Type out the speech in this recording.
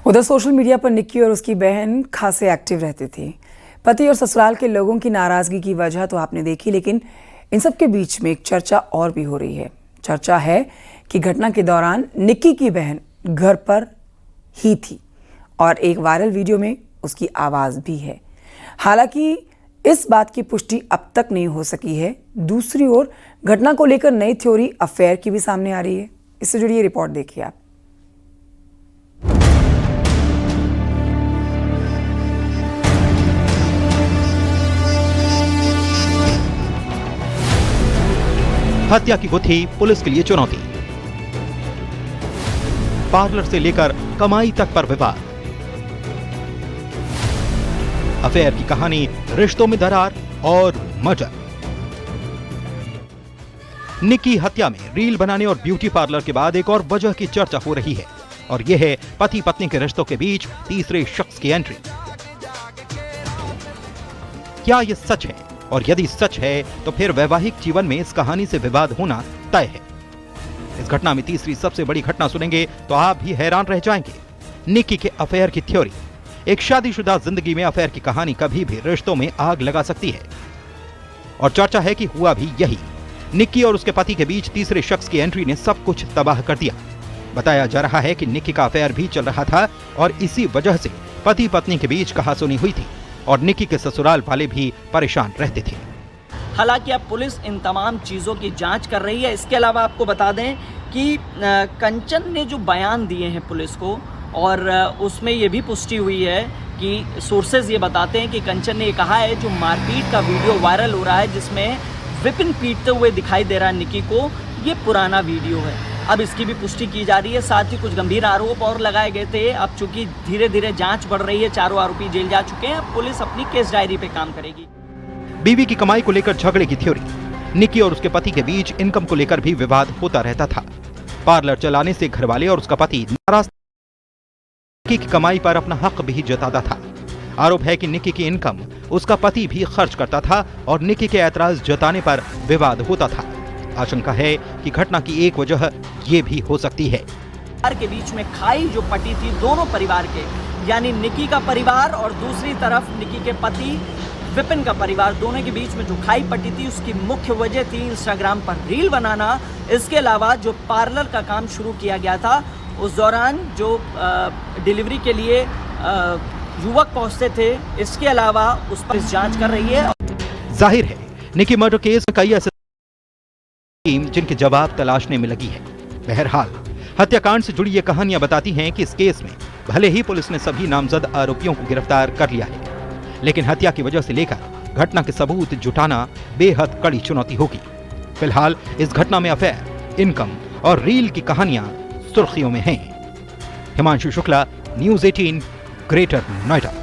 उधर social media पर निक्की और उसकी बहन खासे एक्टिव रहती थी। पति और ससुराल के लोगों की नाराजगी की वजह तो आपने देखी, लेकिन इन सब के बीच में एक चर्चा और भी हो रही है। चर्चा है कि घटना के दौरान निक्की की बहन घर पर ही थी और एक वायरल वीडियो में उसकी आवाज भी है। हालांकि इस बात की पुष्टि अब तक नहीं हो सकी है। दूसरी ओर घटना को लेकर नई थ्योरी अफेयर की भी सामने आ रही है। इससे जुड़ी ये रिपोर्ट देखिए आप। हत्या की गुत्थी पुलिस के लिए चुनौती। पार्लर से लेकर कमाई तक पर विवाद। अफेयर की कहानी, रिश्तों में दरार और मर्डर। निक्की हत्या में रील बनाने और ब्यूटी पार्लर के बाद एक और वजह की चर्चा हो रही है और यह है पति पत्नी के रिश्तों के बीच तीसरे शख्स की एंट्री। क्या यह सच है? और यदि सच है तो फिर वैवाहिक जीवन में इस कहानी से विवाद होना तय है। इस घटना में तीसरी सबसे बड़ी घटना सुनेंगे तो आप भी हैरान रह जाएंगे। निक्की के अफेयर की थ्योरी। एक शादीशुदा जिंदगी में अफेयर की कहानी कभी भी रिश्तों में आग लगा सकती है और चर्चा है कि हुआ भी यही। निक्की और उसके पति के बीच तीसरे शख्स की एंट्री ने सब कुछ तबाह कर दिया। बताया जा रहा है कि निक्की का अफेयर भी चल रहा था और इसी वजह से पति पत्नी के बीच कहासुनी हुई थी और निक्की के ससुराल वाले भी परेशान रहते थे। हालांकि अब पुलिस इन तमाम चीज़ों की जांच कर रही है। इसके अलावा आपको बता दें कि कंचन ने जो बयान दिए हैं पुलिस को, और उसमें ये भी पुष्टि हुई है कि सोर्सेज ये बताते हैं कि कंचन ने ये कहा है जो मारपीट का वीडियो वायरल हो रहा है जिसमें विपिन पीटते हुए दिखाई दे रहा है निक्की को, ये पुराना वीडियो है। अब इसकी भी पुष्टि की जा रही है। साथ ही कुछ गंभीर आरोप और लगाए गए थे। अब चूंकि धीरे धीरे जांच बढ़ रही है, चारों आरोपी जेल जा चुके हैं। अब पुलिस अपनी केस डायरी पे काम करेगी। बीवी की कमाई को लेकर झगड़े की थ्योरी। निक्की और उसके पति के बीच इनकम को लेकर भी विवाद होता रहता था। पार्लर चलाने से घरवाले और उसका पति नाराज। निक्की की कमाई पर अपना हक भी जताता था। आरोप है कि निक्की की इनकम उसका पति भी खर्च करता था और निक्की के ऐतराज जताने पर विवाद होता था। आशंका है कि घटना की एक वजह ये भी हो सकती है। परिवार के बीच में खाई जो पटी थी दोनों परिवार के, यानी निक्की का परिवार और दूसरी तरफ निक्की के पति विपिन का परिवार, दोनों के बीच में जो खाई पटी थी उसकी मुख्य वजह थी इंस्टाग्राम पर रील बनाना। इसके अलावा जो पार्लर का काम शुरू किया गया था उस दौरान जो डिलीवरी के लिए युवक पहुंचते थे, इसके अलावा उस पर जांच कर रही है। जाहिर है निक्की मर्डर केस में कई ऐसे टीम जिनके जवाब तलाशने में लगी है। बहरहाल हत्याकांड से जुड़ी ये कहानियां बताती हैं कि इस केस में भले ही पुलिस ने सभी नामजद आरोपियों को गिरफ्तार कर लिया है, लेकिन हत्या की वजह से लेकर घटना के सबूत जुटाना बेहद कड़ी चुनौती होगी। फिलहाल इस घटना में अफेयर, इनकम और रील की कहानियां सुर्खियों में हैं। Himanshu Shukla, news 18, greater Noida.